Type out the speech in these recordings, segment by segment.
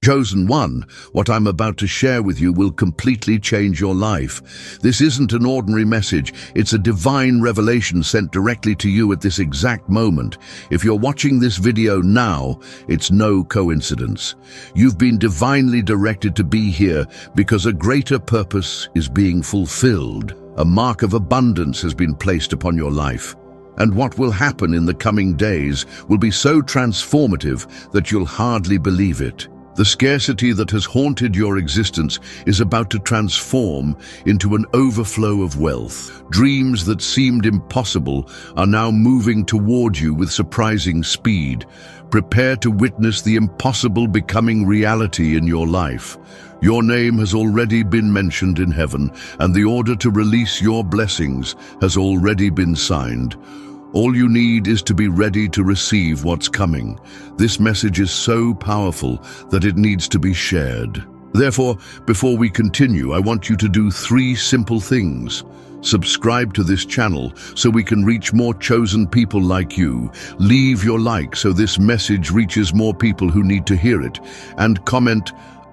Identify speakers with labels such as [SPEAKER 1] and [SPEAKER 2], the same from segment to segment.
[SPEAKER 1] Chosen one, what I'm about to share with you will completely change your life. This isn't an ordinary message, it's a divine revelation sent directly to you at this exact moment. If you're watching this video now, it's no coincidence. You've been divinely directed to be here because a greater purpose is being fulfilled. A mark of abundance has been placed upon your life. And what will happen in the coming days will be so transformative that you'll hardly believe it. The scarcity that has haunted your existence is about to transform into an overflow of wealth. Dreams that seemed impossible are now moving toward you with surprising speed. Prepare to witness the impossible becoming reality in your life. Your name has already been mentioned in heaven, and the order to release your blessings has already been signed. All you need is to be ready to receive what's coming. This message is so powerful that it needs to be shared. Therefore, before we continue, I want you to do 3 simple things. Subscribe to this channel so we can reach more chosen people like you. Leave your like so this message reaches more people who need to hear it. And comment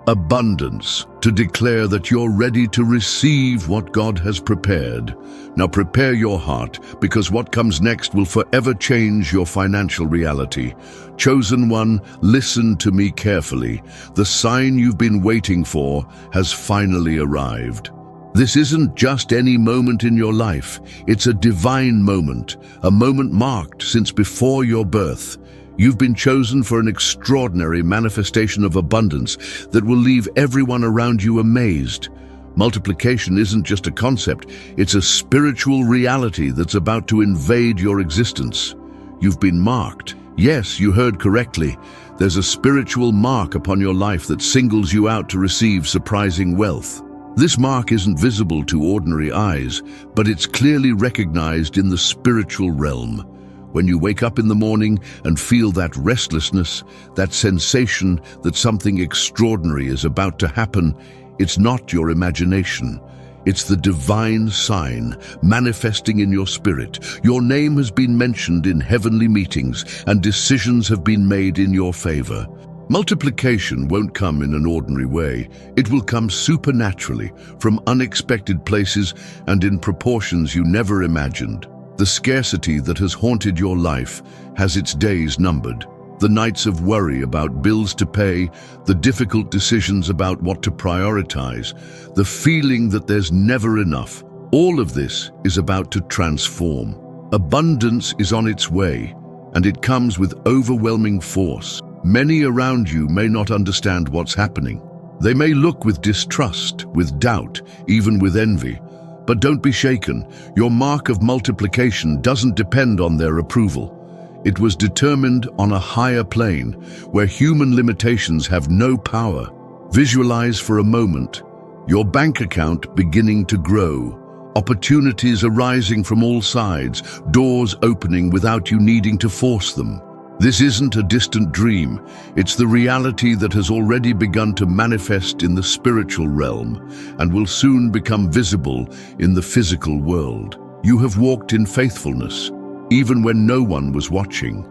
[SPEAKER 1] abundance to declare that you're ready to receive what God has prepared. Now prepare your heart, because what comes next will forever change your financial reality. Chosen one, listen to me carefully. The sign you've been waiting for has finally arrived. This isn't just any moment in your life. It's a divine moment, a moment marked since before your birth. You've been chosen for an extraordinary manifestation of abundance that will leave everyone around you amazed. Multiplication isn't just a concept, it's a spiritual reality that's about to invade your existence. You've been marked. Yes, you heard correctly. There's a spiritual mark upon your life that singles you out to receive surprising wealth. This mark isn't visible to ordinary eyes, but it's clearly recognized in the spiritual realm. When you wake up in the morning and feel that restlessness, that sensation that something extraordinary is about to happen, it's not your imagination. It's the divine sign manifesting in your spirit. Your name has been mentioned in heavenly meetings, and decisions have been made in your favor. Multiplication won't come in an ordinary way. It will come supernaturally, from unexpected places and in proportions you never imagined. The scarcity that has haunted your life has its days numbered. The nights of worry about bills to pay, the difficult decisions about what to prioritize, the feeling that there's never enough, all of this is about to transform. Abundance is on its way, and it comes with overwhelming force. Many around you may not understand what's happening. They may look with distrust, with doubt, even with envy. But don't be shaken. Your mark of multiplication doesn't depend on their approval. It was determined on a higher plane, where human limitations have no power. Visualize for a moment your bank account beginning to grow, opportunities arising from all sides, doors opening without you needing to force them. This isn't a distant dream, it's the reality that has already begun to manifest in the spiritual realm and will soon become visible in the physical world. You have walked in faithfulness, even when no one was watching.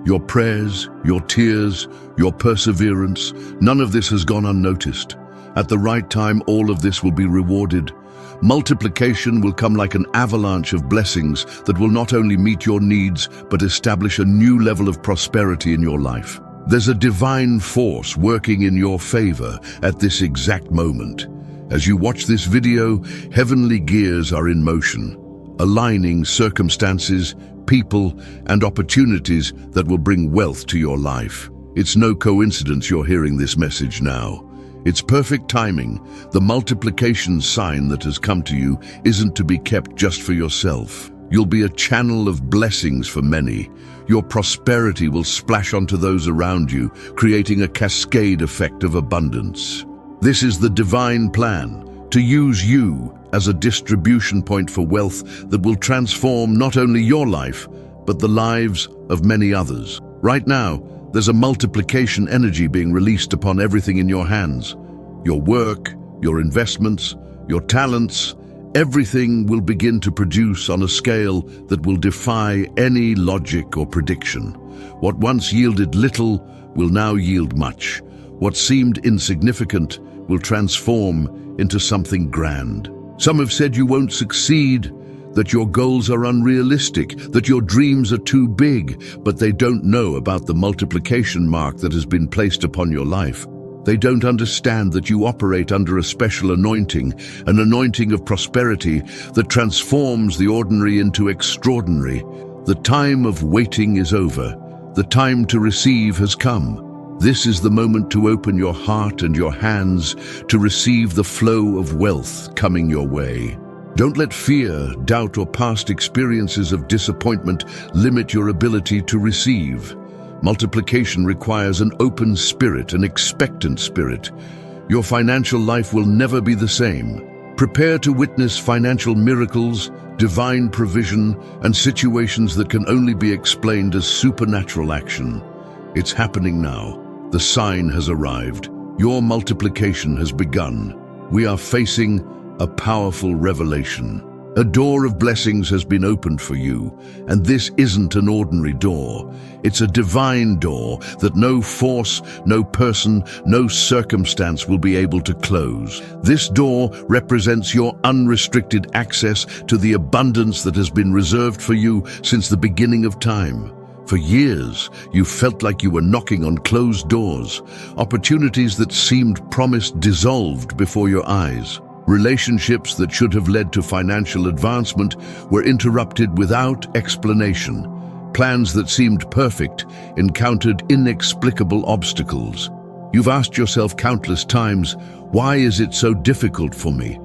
[SPEAKER 1] Your prayers, your tears, your perseverance, none of this has gone unnoticed. At the right time, all of this will be rewarded. Multiplication will come like an avalanche of blessings that will not only meet your needs, but establish a new level of prosperity in your life. There's a divine force working in your favor at this exact moment. As you watch this video, heavenly gears are in motion, aligning circumstances, people, and opportunities that will bring wealth to your life. It's no coincidence you're hearing this message now. It's perfect timing. The multiplication sign that has come to you isn't to be kept just for yourself. You'll be a channel of blessings for many. Your prosperity will splash onto those around you, creating a cascade effect of abundance. This is the divine plan, to use you as a distribution point for wealth that will transform not only your life, but the lives of many others. Right now, there's a multiplication energy being released upon everything in your hands. Your work, your investments, your talents, everything will begin to produce on a scale that will defy any logic or prediction. What once yielded little will now yield much. What seemed insignificant will transform into something grand. Some have said you won't succeed, that your goals are unrealistic, that your dreams are too big, but they don't know about the multiplication mark that has been placed upon your life. They don't understand that you operate under a special anointing, an anointing of prosperity that transforms the ordinary into extraordinary. The time of waiting is over. The time to receive has come. This is the moment to open your heart and your hands to receive the flow of wealth coming your way. Don't let fear, doubt, or past experiences of disappointment limit your ability to receive. Multiplication requires an open spirit, an expectant spirit. Your financial life will never be the same. Prepare to witness financial miracles, divine provision, and situations that can only be explained as supernatural action. It's happening now. The sign has arrived. Your multiplication has begun. We are facing a powerful revelation. A door of blessings has been opened for you, and this isn't an ordinary door. It's a divine door that no force, no person, no circumstance will be able to close. This door represents your unrestricted access to the abundance that has been reserved for you since the beginning of time. For years, you felt like you were knocking on closed doors. Opportunities that seemed promised dissolved before your eyes. Relationships that should have led to financial advancement were interrupted without explanation. Plans that seemed perfect encountered inexplicable obstacles. You've asked yourself countless times, why is it so difficult for me?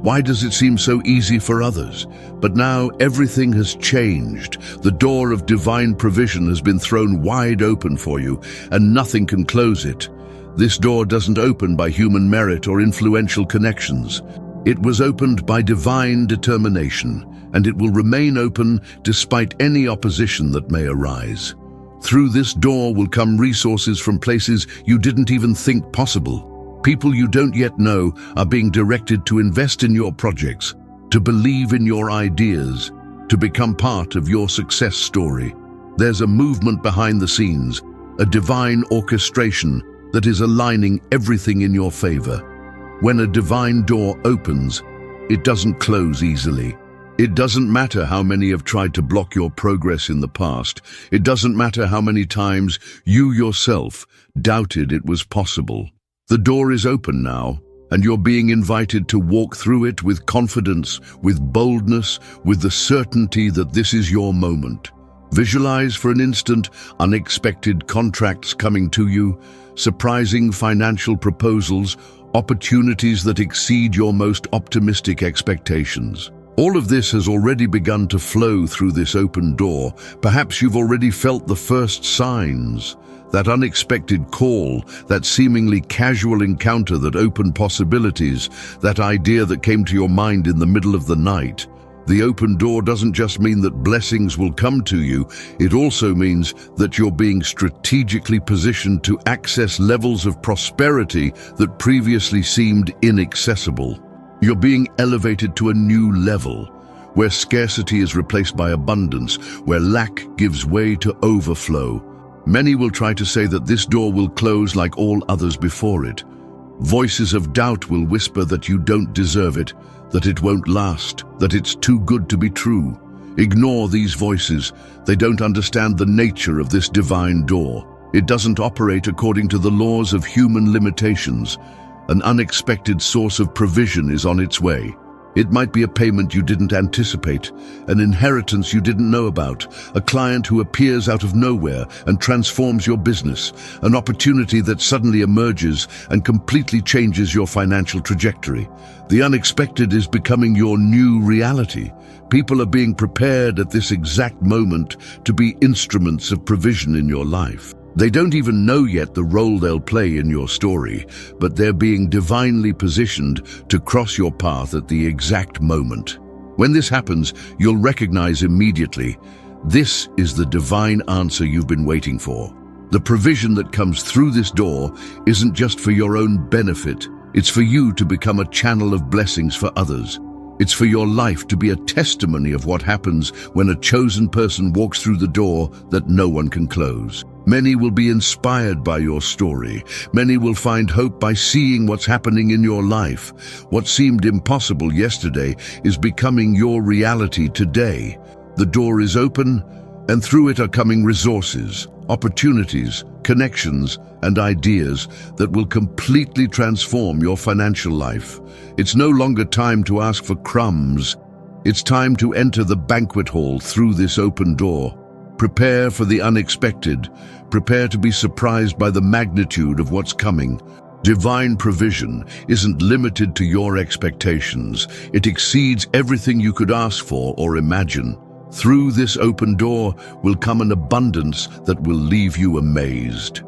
[SPEAKER 1] Why does it seem so easy for others? But now everything has changed. The door of divine provision has been thrown wide open for you, and nothing can close it. This door doesn't open by human merit or influential connections. It was opened by divine determination, and it will remain open despite any opposition that may arise. Through this door will come resources from places you didn't even think possible. People you don't yet know are being directed to invest in your projects, to believe in your ideas, to become part of your success story. There's a movement behind the scenes, a divine orchestration that is aligning everything in your favor. When a divine door opens, it doesn't close easily. It doesn't matter how many have tried to block your progress in the past. It doesn't matter how many times you yourself doubted it was possible. The door is open now, and you're being invited to walk through it with confidence, with boldness, with the certainty that this is your moment. Visualize for an instant unexpected contracts coming to you, surprising financial proposals, opportunities that exceed your most optimistic expectations. All of this has already begun to flow through this open door. Perhaps you've already felt the first signs. That unexpected call, that seemingly casual encounter that opened possibilities, that idea that came to your mind in the middle of the night. The open door doesn't just mean that blessings will come to you, it also means that you're being strategically positioned to access levels of prosperity that previously seemed inaccessible. You're being elevated to a new level, where scarcity is replaced by abundance, where lack gives way to overflow. Many will try to say that this door will close like all others before it. Voices of doubt will whisper that you don't deserve it, that it won't last, that it's too good to be true. Ignore these voices. They don't understand the nature of this divine door. It doesn't operate according to the laws of human limitations. An unexpected source of provision is on its way. It might be a payment you didn't anticipate, an inheritance you didn't know about, a client who appears out of nowhere and transforms your business, an opportunity that suddenly emerges and completely changes your financial trajectory. The unexpected is becoming your new reality. People are being prepared at this exact moment to be instruments of provision in your life. They don't even know yet the role they'll play in your story, but they're being divinely positioned to cross your path at the exact moment. When this happens, you'll recognize immediately, this is the divine answer you've been waiting for. The provision that comes through this door isn't just for your own benefit, it's for you to become a channel of blessings for others. It's for your life to be a testimony of what happens when a chosen person walks through the door that no one can close. Many will be inspired by your story. Many will find hope by seeing what's happening in your life. What seemed impossible yesterday is becoming your reality today. The door is open, and through it are coming resources, opportunities, connections, and ideas that will completely transform your financial life. It's no longer time to ask for crumbs. It's time to enter the banquet hall through this open door. Prepare for the unexpected. Prepare to be surprised by the magnitude of what's coming. Divine provision isn't limited to your expectations. It exceeds everything you could ask for or imagine. Through this open door will come an abundance that will leave you amazed.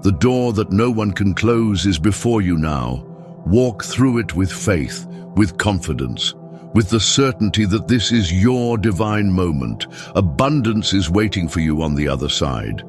[SPEAKER 1] The door that no one can close is before you now. Walk through it with faith, with confidence, with the certainty that this is your divine moment. Abundance is waiting for you on the other side.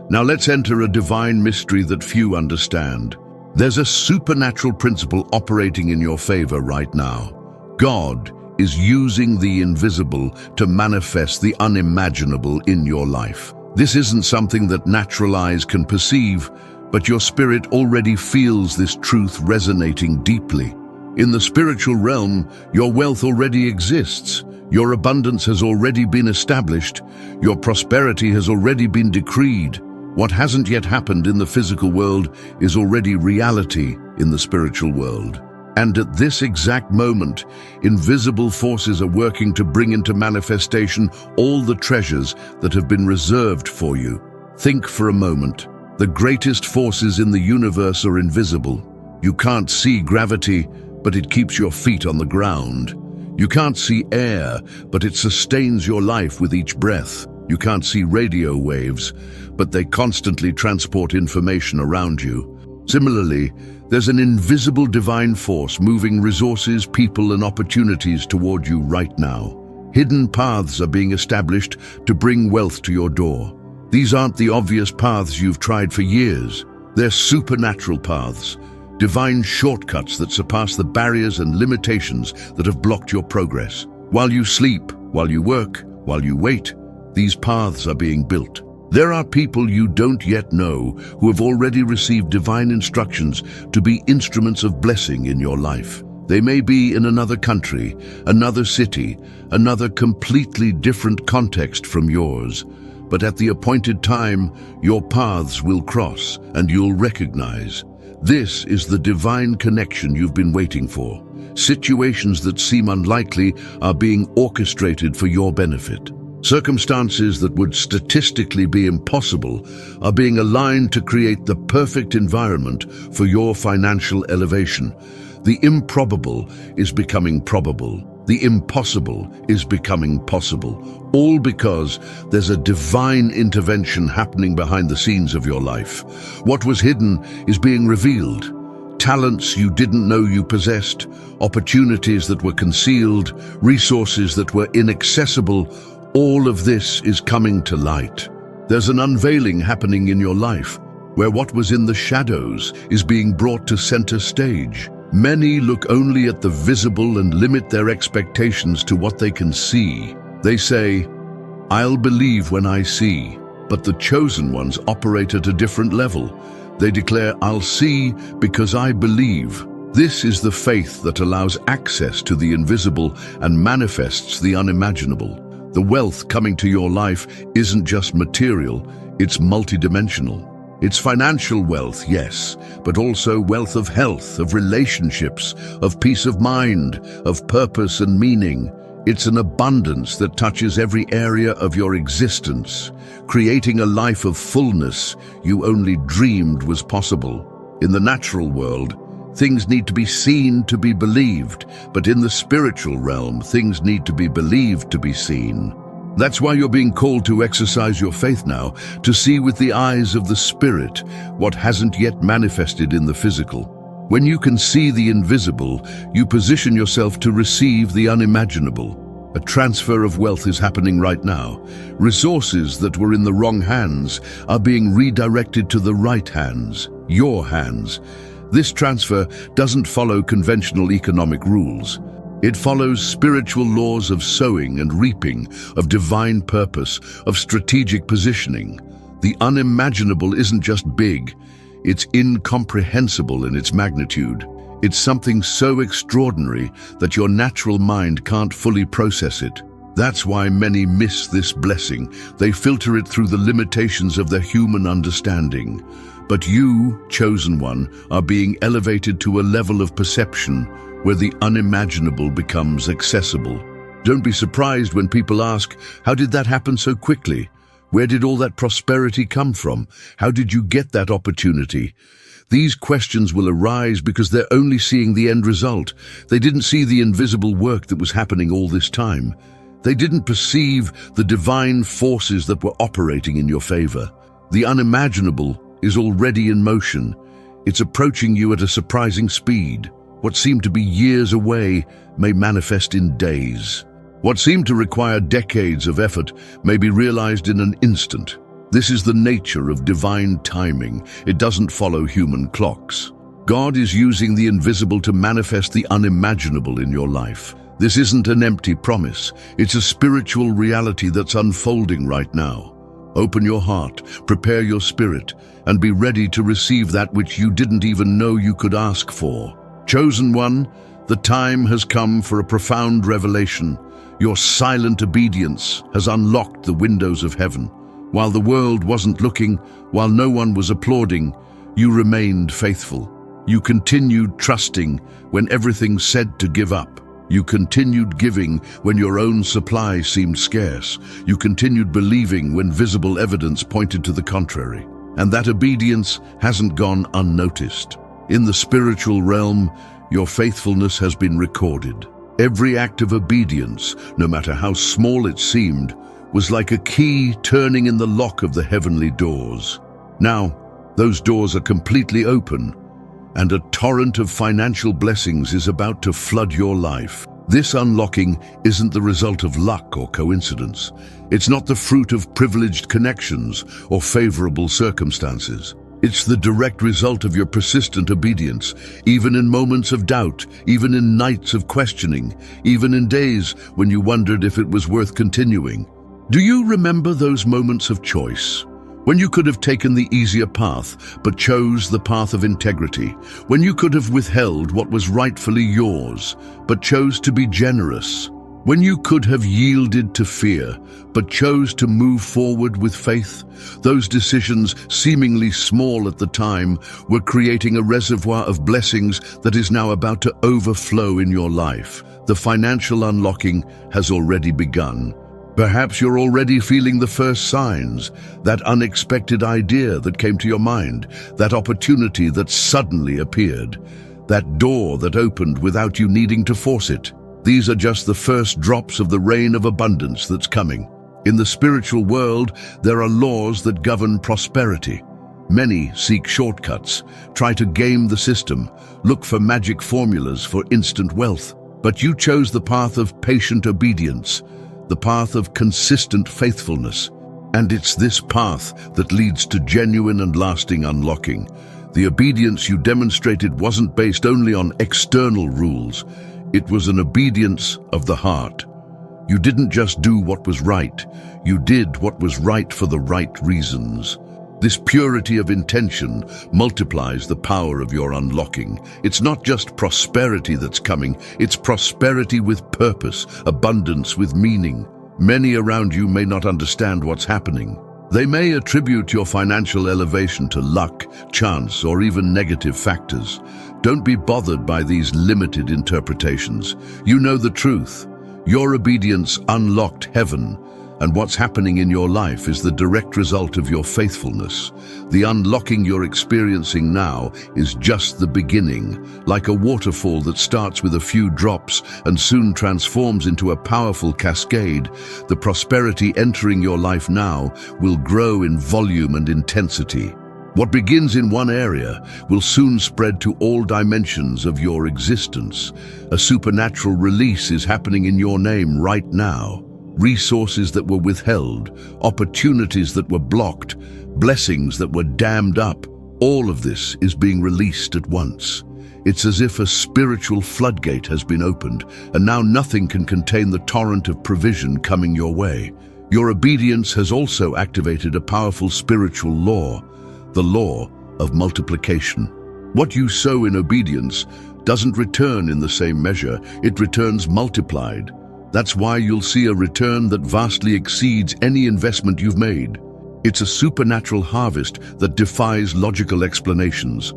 [SPEAKER 1] Now let's enter a divine mystery that few understand. There's a supernatural principle operating in your favor right now. God is using the invisible to manifest the unimaginable in your life. This isn't something that natural eyes can perceive, but your spirit already feels this truth resonating deeply. In the spiritual realm, your wealth already exists. Your abundance has already been established. Your prosperity has already been decreed. What hasn't yet happened in the physical world is already reality in the spiritual world. And at this exact moment, invisible forces are working to bring into manifestation all the treasures that have been reserved for you. Think for a moment. The greatest forces in the universe are invisible. You can't see gravity, but it keeps your feet on the ground. You can't see air, but it sustains your life with each breath. You can't see radio waves, but they constantly transport information around you. Similarly, there's an invisible divine force moving resources, people, and opportunities toward you right now. Hidden paths are being established to bring wealth to your door. These aren't the obvious paths you've tried for years. They're supernatural paths, divine shortcuts that surpass the barriers and limitations that have blocked your progress. While you sleep, while you work, while you wait, these paths are being built. There are people you don't yet know who have already received divine instructions to be instruments of blessing in your life. They may be in another country, another city, another completely different context from yours. But at the appointed time, your paths will cross and you'll recognize. This is the divine connection you've been waiting for. Situations that seem unlikely are being orchestrated for your benefit. Circumstances that would statistically be impossible are being aligned to create the perfect environment for your financial elevation. The improbable is becoming probable. The impossible is becoming possible. All because there's a divine intervention happening behind the scenes of your life. What was hidden is being revealed. Talents you didn't know you possessed, opportunities that were concealed, resources that were inaccessible. All of this is coming to light. There's an unveiling happening in your life, where what was in the shadows is being brought to center stage. Many look only at the visible and limit their expectations to what they can see. They say, "I'll believe when I see," but the chosen ones operate at a different level. They declare, "I'll see because I believe." This is the faith that allows access to the invisible and manifests the unimaginable. The wealth coming to your life isn't just material, it's multidimensional. It's financial wealth, yes, but also wealth of health, of relationships, of peace of mind, of purpose and meaning. It's an abundance that touches every area of your existence, creating a life of fullness you only dreamed was possible. In the natural world, things need to be seen to be believed, but in the spiritual realm, things need to be believed to be seen. That's why you're being called to exercise your faith now, to see with the eyes of the Spirit what hasn't yet manifested in the physical. When you can see the invisible, you position yourself to receive the unimaginable. A transfer of wealth is happening right now. Resources that were in the wrong hands are being redirected to the right hands, your hands. This transfer doesn't follow conventional economic rules. It follows spiritual laws of sowing and reaping, of divine purpose, of strategic positioning. The unimaginable isn't just big, it's incomprehensible in its magnitude. It's something so extraordinary that your natural mind can't fully process it. That's why many miss this blessing. They filter it through the limitations of their human understanding. But you, chosen one, are being elevated to a level of perception where the unimaginable becomes accessible. Don't be surprised when people ask, how did that happen so quickly? Where did all that prosperity come from? How did you get that opportunity? These questions will arise because they're only seeing the end result. They didn't see the invisible work that was happening all this time. They didn't perceive the divine forces that were operating in your favor. The unimaginable is already in motion. It's approaching you at a surprising speed. What seemed to be years away may manifest in days. What seemed to require decades of effort may be realized in an instant. This is the nature of divine timing. It doesn't follow human clocks. God is using the invisible to manifest the unimaginable in your life. This isn't an empty promise. It's a spiritual reality that's unfolding right now. Open your heart, prepare your spirit, and be ready to receive that which you didn't even know you could ask for. Chosen one, the time has come for a profound revelation. Your silent obedience has unlocked the windows of heaven. While the world wasn't looking, while no one was applauding, you remained faithful. You continued trusting when everything said to give up. You continued giving when your own supply seemed scarce. You continued believing when visible evidence pointed to the contrary. And that obedience hasn't gone unnoticed. In the spiritual realm, your faithfulness has been recorded. Every act of obedience, no matter how small it seemed, was like a key turning in the lock of the heavenly doors. Now, those doors are completely open, and a torrent of financial blessings is about to flood your life. This unlocking isn't the result of luck or coincidence. It's not the fruit of privileged connections or favorable circumstances. It's the direct result of your persistent obedience, even in moments of doubt, even in nights of questioning, even in days when you wondered if it was worth continuing. Do you remember those moments of choice? When you could have taken the easier path, but chose the path of integrity. When you could have withheld what was rightfully yours, but chose to be generous. When you could have yielded to fear, but chose to move forward with faith. Those decisions, seemingly small at the time, were creating a reservoir of blessings that is now about to overflow in your life. The financial unlocking has already begun. Perhaps you're already feeling the first signs, that unexpected idea that came to your mind, that opportunity that suddenly appeared, that door that opened without you needing to force it. These are just the first drops of the rain of abundance that's coming. In the spiritual world, there are laws that govern prosperity. Many seek shortcuts, try to game the system, look for magic formulas for instant wealth. But you chose the path of patient obedience, the path of consistent faithfulness. And it's this path that leads to genuine and lasting unlocking. The obedience you demonstrated wasn't based only on external rules. It was an obedience of the heart. You didn't just do what was right, you did what was right for the right reasons. This purity of intention multiplies the power of your unlocking. It's not just prosperity that's coming, it's prosperity with purpose, abundance with meaning. Many around you may not understand what's happening. They may attribute your financial elevation to luck, chance, or even negative factors. Don't be bothered by these limited interpretations. You know the truth. Your obedience unlocked heaven, and what's happening in your life is the direct result of your faithfulness. The unlocking you're experiencing now is just the beginning, like a waterfall that starts with a few drops and soon transforms into a powerful cascade. The prosperity entering your life now will grow in volume and intensity. What begins in one area will soon spread to all dimensions of your existence. A supernatural release is happening in your name right now. Resources that were withheld, opportunities that were blocked, blessings that were dammed up, all of this is being released at once. It's as if a spiritual floodgate has been opened, and now nothing can contain the torrent of provision coming your way. Your obedience has also activated a powerful spiritual law, the law of multiplication. What you sow in obedience doesn't return in the same measure, it returns multiplied. That's why you'll see a return that vastly exceeds any investment you've made. It's a supernatural harvest that defies logical explanations.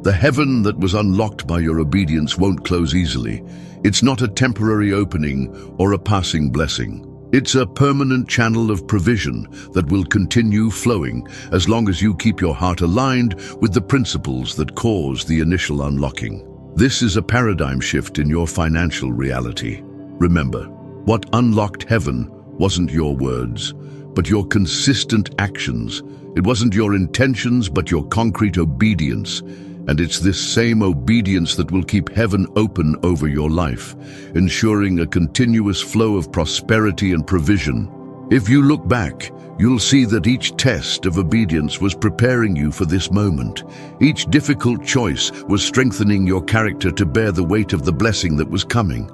[SPEAKER 1] The heaven that was unlocked by your obedience won't close easily. It's not a temporary opening or a passing blessing. It's a permanent channel of provision that will continue flowing as long as you keep your heart aligned with the principles that caused the initial unlocking. This is a paradigm shift in your financial reality. Remember, what unlocked heaven wasn't your words, but your consistent actions. It wasn't your intentions, but your concrete obedience. And it's this same obedience that will keep heaven open over your life, ensuring a continuous flow of prosperity and provision. If you look back, you'll see that each test of obedience was preparing you for this moment. Each difficult choice was strengthening your character to bear the weight of the blessing that was coming.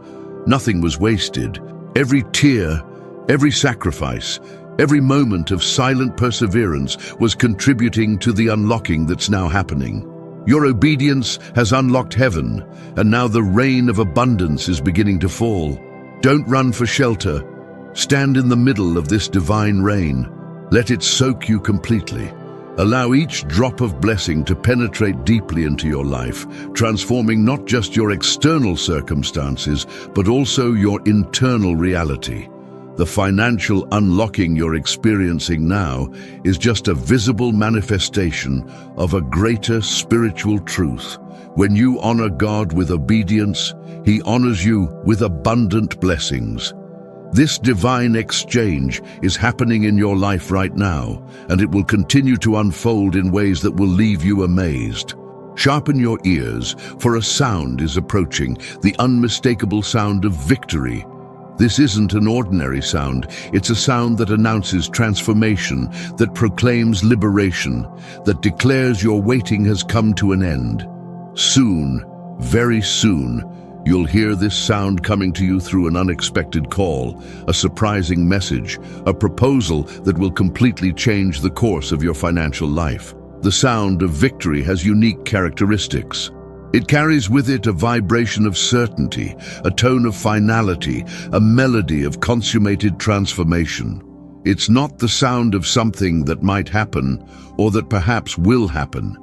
[SPEAKER 1] Nothing was wasted. Every tear, every sacrifice, every moment of silent perseverance was contributing to the unlocking that's now happening. Your obedience has unlocked heaven, and now the rain of abundance is beginning to fall. Don't run for shelter. Stand in the middle of this divine rain. Let it soak you completely. Allow each drop of blessing to penetrate deeply into your life, transforming not just your external circumstances, but also your internal reality. The financial unlocking you're experiencing now is just a visible manifestation of a greater spiritual truth. When you honor God with obedience, He honors you with abundant blessings. This divine exchange is happening in your life right now, and it will continue to unfold in ways that will leave you amazed. Sharpen your ears, for a sound is approaching, the unmistakable sound of victory. This isn't an ordinary sound, it's a sound that announces transformation, that proclaims liberation, that declares your waiting has come to an end. Soon, very soon, you'll hear this sound coming to you through an unexpected call, a surprising message, a proposal that will completely change the course of your financial life. The sound of victory has unique characteristics. It carries with it a vibration of certainty, a tone of finality, a melody of consummated transformation. It's not the sound of something that might happen or that perhaps will happen.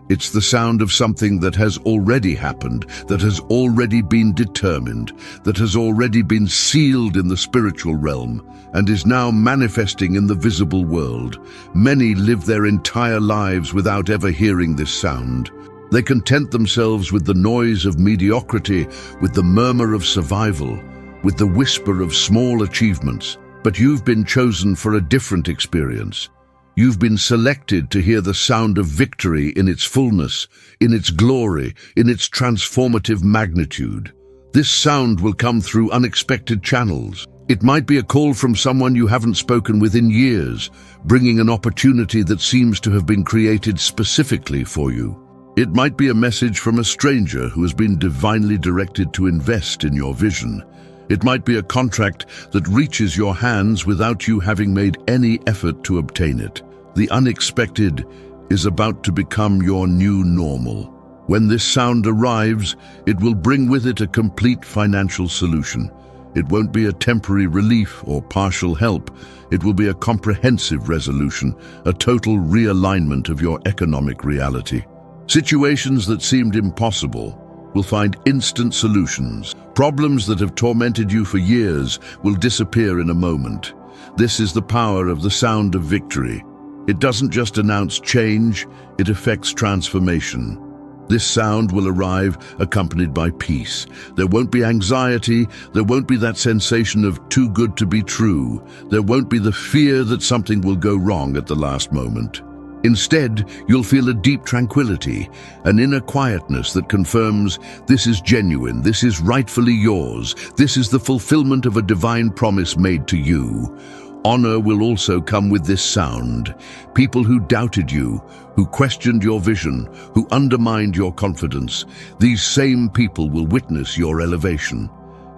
[SPEAKER 1] It's the sound of something that has already happened, that has already been determined, that has already been sealed in the spiritual realm, and is now manifesting in the visible world. Many live their entire lives without ever hearing this sound. They content themselves with the noise of mediocrity, with the murmur of survival, with the whisper of small achievements. But you've been chosen for a different experience. You've been selected to hear the sound of victory in its fullness, in its glory, in its transformative magnitude. This sound will come through unexpected channels. It might be a call from someone you haven't spoken with in years, bringing an opportunity that seems to have been created specifically for you. It might be a message from a stranger who has been divinely directed to invest in your vision. It might be a contract that reaches your hands without you having made any effort to obtain it. The unexpected is about to become your new normal. When this sound arrives, it will bring with it a complete financial solution. It won't be a temporary relief or partial help. It will be a comprehensive resolution, a total realignment of your economic reality. Situations that seemed impossible will find instant solutions. Problems that have tormented you for years will disappear in a moment. This is the power of the sound of victory. It doesn't just announce change, it affects transformation. This sound will arrive accompanied by peace. There won't be anxiety, there won't be that sensation of too good to be true. There won't be the fear that something will go wrong at the last moment. Instead, you'll feel a deep tranquility, an inner quietness that confirms this is genuine, this is rightfully yours, this is the fulfillment of a divine promise made to you. Honor will also come with this sound. People who doubted you, who questioned your vision, who undermined your confidence, these same people will witness your elevation.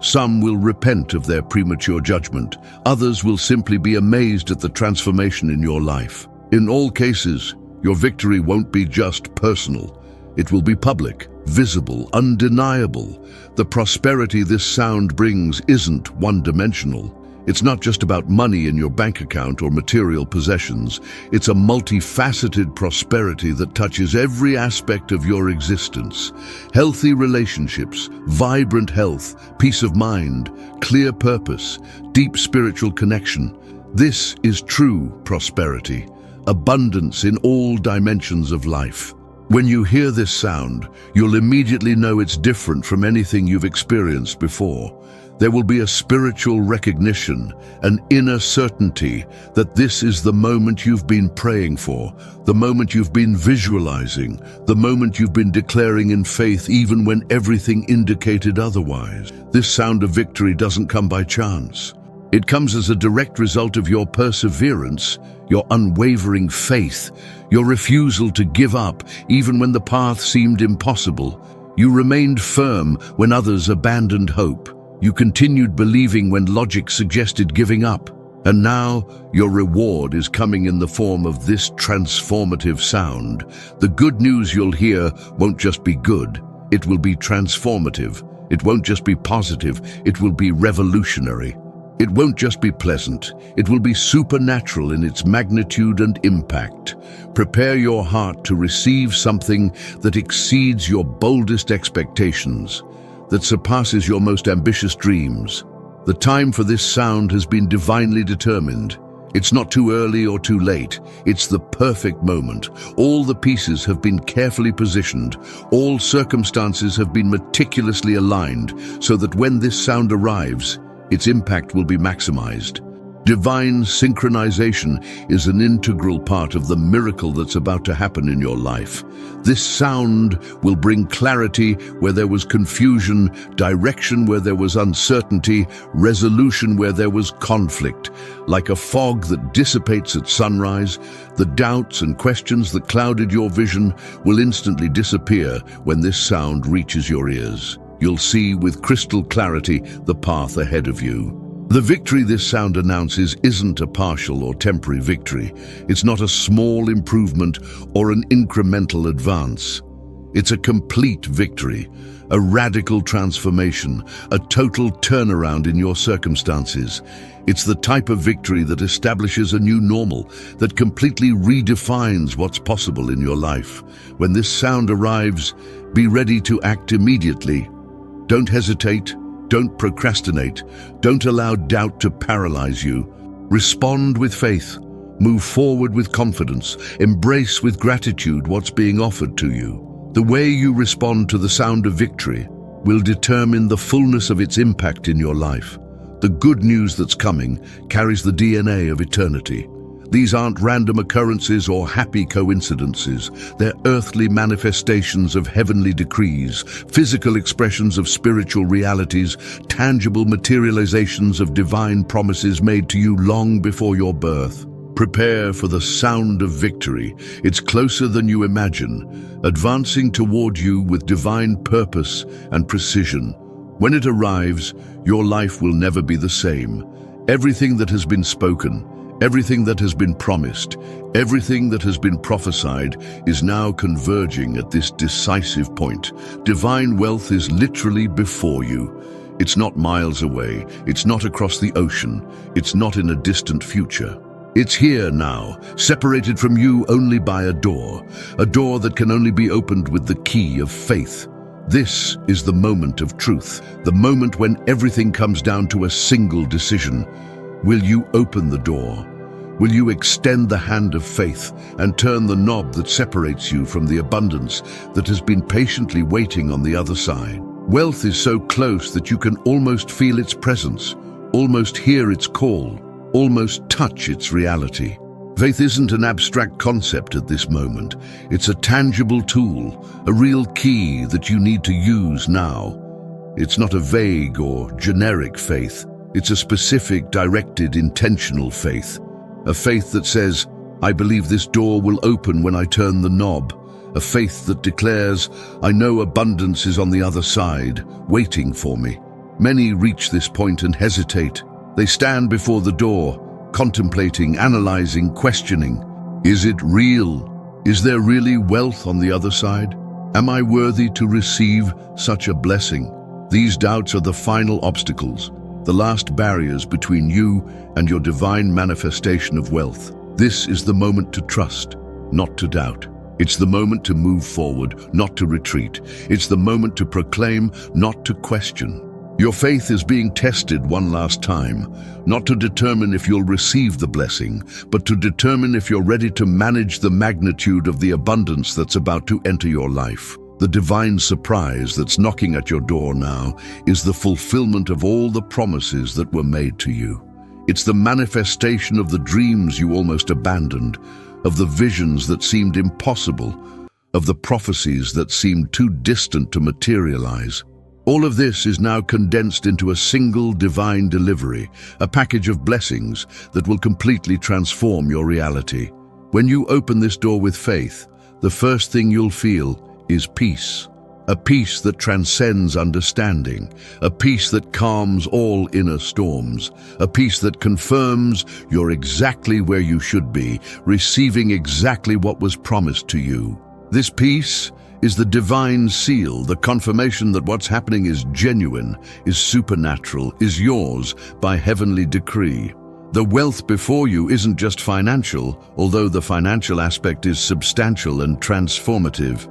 [SPEAKER 1] Some will repent of their premature judgment. Others will simply be amazed at the transformation in your life. In all cases, your victory won't be just personal. It will be public, visible, undeniable. The prosperity this sound brings isn't one-dimensional. It's not just about money in your bank account or material possessions. It's a multifaceted prosperity that touches every aspect of your existence. Healthy relationships, vibrant health, peace of mind, clear purpose, deep spiritual connection. This is true prosperity, abundance in all dimensions of life. When you hear this sound, you'll immediately know it's different from anything you've experienced before. There will be a spiritual recognition, an inner certainty that this is the moment you've been praying for, the moment you've been visualizing, the moment you've been declaring in faith even when everything indicated otherwise. This sound of victory doesn't come by chance. It comes as a direct result of your perseverance, your unwavering faith, your refusal to give up even when the path seemed impossible. You remained firm when others abandoned hope. You continued believing when logic suggested giving up. And now, your reward is coming in the form of this transformative sound. The good news you'll hear won't just be good, it will be transformative. It won't just be positive, it will be revolutionary. It won't just be pleasant, it will be supernatural in its magnitude and impact. Prepare your heart to receive something that exceeds your boldest expectations, that surpasses your most ambitious dreams. The time for this sound has been divinely determined. It's not too early or too late. It's the perfect moment. All the pieces have been carefully positioned. All circumstances have been meticulously aligned so that when this sound arrives, its impact will be maximized. Divine synchronization is an integral part of the miracle that's about to happen in your life. This sound will bring clarity where there was confusion, direction where there was uncertainty, resolution where there was conflict. Like a fog that dissipates at sunrise, the doubts and questions that clouded your vision will instantly disappear when this sound reaches your ears. You'll see with crystal clarity the path ahead of you. The victory this sound announces isn't a partial or temporary victory. It's not a small improvement or an incremental advance. It's a complete victory, a radical transformation, a total turnaround in your circumstances. It's the type of victory that establishes a new normal, that completely redefines what's possible in your life. When this sound arrives, be ready to act immediately. Don't hesitate. Don't procrastinate. Don't allow doubt to paralyze you. Respond with faith. Move forward with confidence. Embrace with gratitude what's being offered to you. The way you respond to the sound of victory will determine the fullness of its impact in your life. The good news that's coming carries the DNA of eternity. These aren't random occurrences or happy coincidences. They're earthly manifestations of heavenly decrees, physical expressions of spiritual realities, tangible materializations of divine promises made to you long before your birth. Prepare for the sound of victory. It's closer than you imagine, advancing toward you with divine purpose and precision. When it arrives, your life will never be the same. Everything that has been spoken, everything that has been promised, everything that has been prophesied is now converging at this decisive point. Divine wealth is literally before you. It's not miles away. It's not across the ocean. It's not in a distant future. It's here now, separated from you only by a door that can only be opened with the key of faith. This is the moment of truth, the moment when everything comes down to a single decision. Will you open the door? Will you extend the hand of faith and turn the knob that separates you from the abundance that has been patiently waiting on the other side? Wealth is so close that you can almost feel its presence, almost hear its call, almost touch its reality. Faith isn't an abstract concept at this moment. It's a tangible tool, a real key that you need to use now. It's not a vague or generic faith. It's a specific, directed, intentional faith. A faith that says, I believe this door will open when I turn the knob. A faith that declares, I know abundance is on the other side, waiting for me. Many reach this point and hesitate. They stand before the door, contemplating, analyzing, questioning. Is it real? Is there really wealth on the other side? Am I worthy to receive such a blessing? These doubts are the final obstacles, the last barriers between you and your divine manifestation of wealth. This is the moment to trust, not to doubt. It's the moment to move forward, not to retreat. It's the moment to proclaim, not to question. Your faith is being tested one last time, not to determine if you'll receive the blessing, but to determine if you're ready to manage the magnitude of the abundance that's about to enter your life. The divine surprise that's knocking at your door now is the fulfillment of all the promises that were made to you. It's the manifestation of the dreams you almost abandoned, of the visions that seemed impossible, of the prophecies that seemed too distant to materialize. All of this is now condensed into a single divine delivery, a package of blessings that will completely transform your reality. When you open this door with faith, the first thing you'll feel is peace. A peace that transcends understanding, a peace that calms all inner storms, a peace that confirms you're exactly where you should be, receiving exactly what was promised to you. This peace is the divine seal, the confirmation that what's happening is genuine, is supernatural, is yours by heavenly decree. The wealth before you isn't just financial, although the financial aspect is substantial and transformative.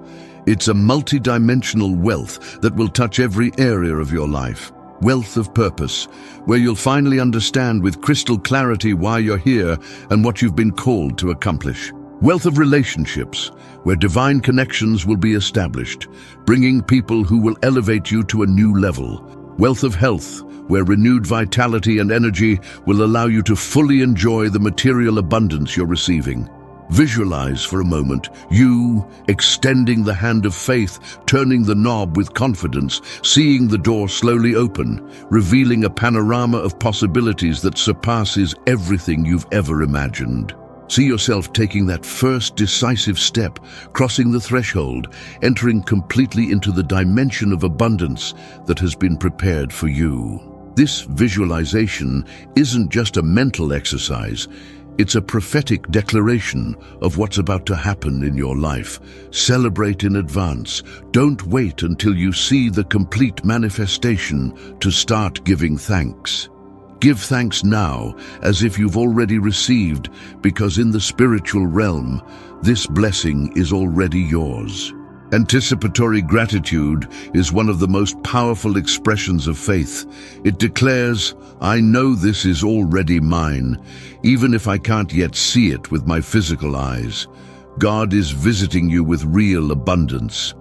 [SPEAKER 1] It's a multidimensional wealth that will touch every area of your life. Wealth of purpose, where you'll finally understand with crystal clarity why you're here and what you've been called to accomplish. Wealth of relationships, where divine connections will be established, bringing people who will elevate you to a new level. Wealth of health, where renewed vitality and energy will allow you to fully enjoy the material abundance you're receiving. Visualize for a moment you extending the hand of faith, turning the knob with confidence, seeing the door slowly open, revealing a panorama of possibilities that surpasses everything you've ever imagined. See yourself taking that first decisive step, crossing the threshold, entering completely into the dimension of abundance that has been prepared for you. This visualization isn't just a mental exercise. It's a prophetic declaration of what's about to happen in your life. Celebrate in advance. Don't wait until you see the complete manifestation to start giving thanks. Give thanks now as if you've already received, because in the spiritual realm, this blessing is already yours. Anticipatory gratitude is one of the most powerful expressions of faith. It declares, I know this is already mine, even if I can't yet see it with my physical eyes. God is visiting you with real abundance.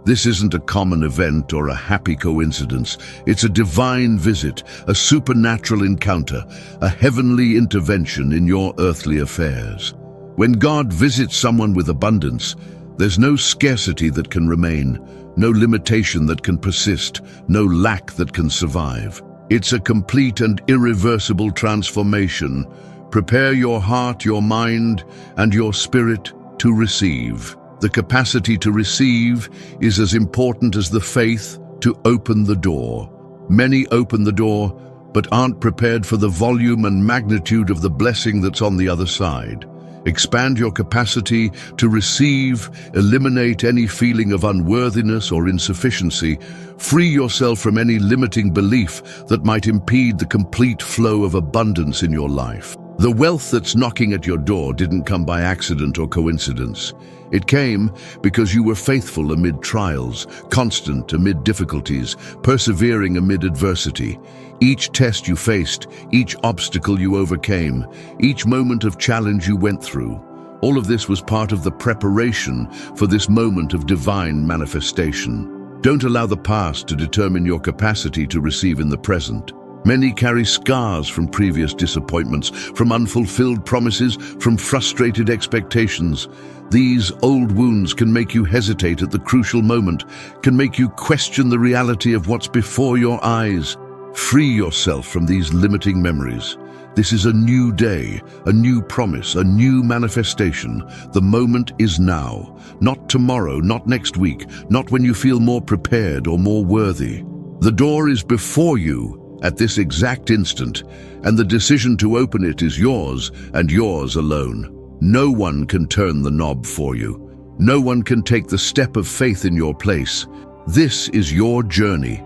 [SPEAKER 1] This isn't a common event or a happy coincidence. It's a divine visit, a supernatural encounter, a heavenly intervention in your earthly affairs. When God visits someone with abundance, there's no scarcity that can remain, no limitation that can persist, no lack that can survive. It's a complete and irreversible transformation. Prepare your heart, your mind, and your spirit to receive. The capacity to receive is as important as the faith to open the door. Many open the door, but aren't prepared for the volume and magnitude of the blessing that's on the other side. Expand your capacity to receive, eliminate any feeling of unworthiness or insufficiency, free yourself from any limiting belief that might impede the complete flow of abundance in your life. The wealth that's knocking at your door didn't come by accident or coincidence. It came because you were faithful amid trials, constant amid difficulties, persevering amid adversity. Each test you faced, each obstacle you overcame, each moment of challenge you went through, all of this was part of the preparation for this moment of divine manifestation. Don't allow the past to determine your capacity to receive in the present. Many carry scars from previous disappointments, from unfulfilled promises, from frustrated expectations. These old wounds can make you hesitate at the crucial moment, can make you question the reality of what's before your eyes. Free yourself from these limiting memories. This is a new day, a new promise, a new manifestation. The moment is now, not tomorrow, not next week, not when you feel more prepared or more worthy. The door is before you at this exact instant, and the decision to open it is yours and yours alone. No one can turn the knob for you. No one can take the step of faith in your place. This is your journey,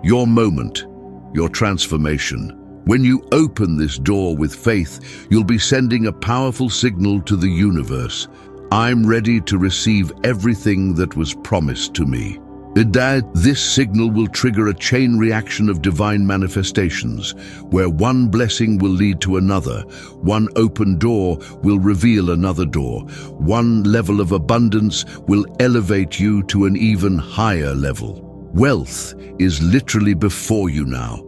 [SPEAKER 1] your moment, your transformation. When you open this door with faith, you'll be sending a powerful signal to the universe. I'm ready to receive everything that was promised to me. This signal will trigger a chain reaction of divine manifestations, where one blessing will lead to another, one open door will reveal another door, one level of abundance will elevate you to an even higher level. Wealth is literally before you now.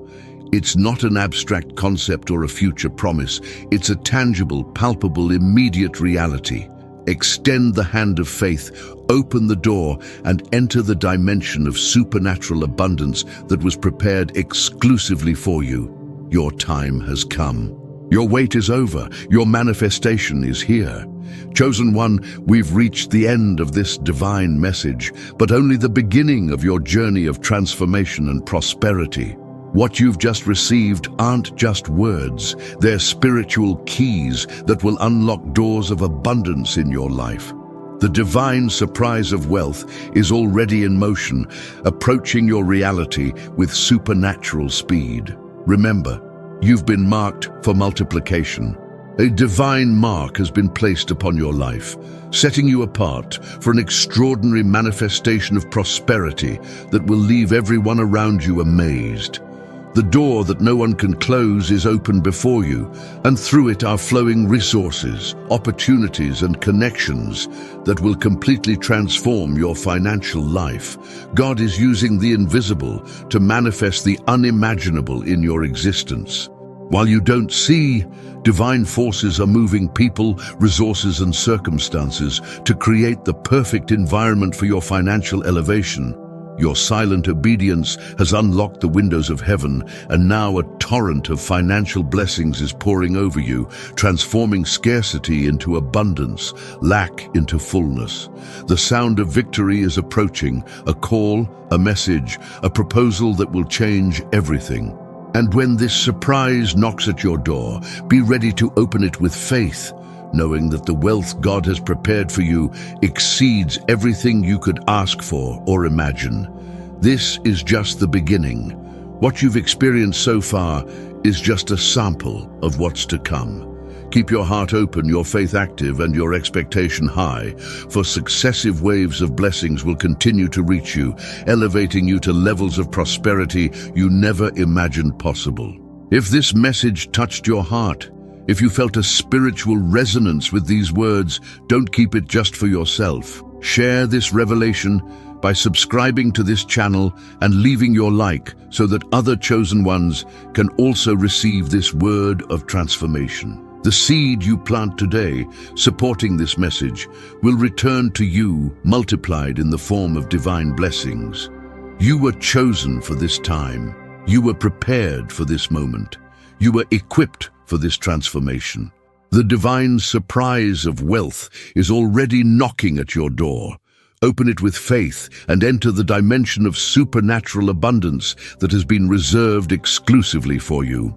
[SPEAKER 1] It's not an abstract concept or a future promise. It's a tangible, palpable, immediate reality. Extend the hand of faith, open the door, and enter the dimension of supernatural abundance that was prepared exclusively for you. Your time has come. Your wait is over. Your manifestation is here. Chosen one, we've reached the end of this divine message, but only the beginning of your journey of transformation and prosperity. What you've just received aren't just words, they're spiritual keys that will unlock doors of abundance in your life. The divine surprise of wealth is already in motion, approaching your reality with supernatural speed. Remember, you've been marked for multiplication. A divine mark has been placed upon your life, setting you apart for an extraordinary manifestation of prosperity that will leave everyone around you amazed. The door that no one can close is open before you, and through it are flowing resources, opportunities, and connections that will completely transform your financial life. God is using the invisible to manifest the unimaginable in your existence. While you don't see, divine forces are moving people, resources, and circumstances to create the perfect environment for your financial elevation. Your silent obedience has unlocked the windows of heaven, and now a torrent of financial blessings is pouring over you, transforming scarcity into abundance, lack into fullness. The sound of victory is approaching, a call, a message, a proposal that will change everything. And when this surprise knocks at your door, be ready to open it with faith, knowing that the wealth God has prepared for you exceeds everything you could ask for or imagine. This is just the beginning. What you've experienced so far is just a sample of what's to come. Keep your heart open, your faith active, and your expectation high, for successive waves of blessings will continue to reach you, elevating you to levels of prosperity you never imagined possible. If this message touched your heart, if you felt a spiritual resonance with these words, don't keep it just for yourself. Share this revelation by subscribing to this channel and leaving your like so that other chosen ones can also receive this word of transformation. The seed you plant today, supporting this message, will return to you multiplied in the form of divine blessings. You were chosen for this time. You were prepared for this moment. You were equipped for this transformation. The divine surprise of wealth is already knocking at your door. Open it with faith and enter the dimension of supernatural abundance that has been reserved exclusively for you.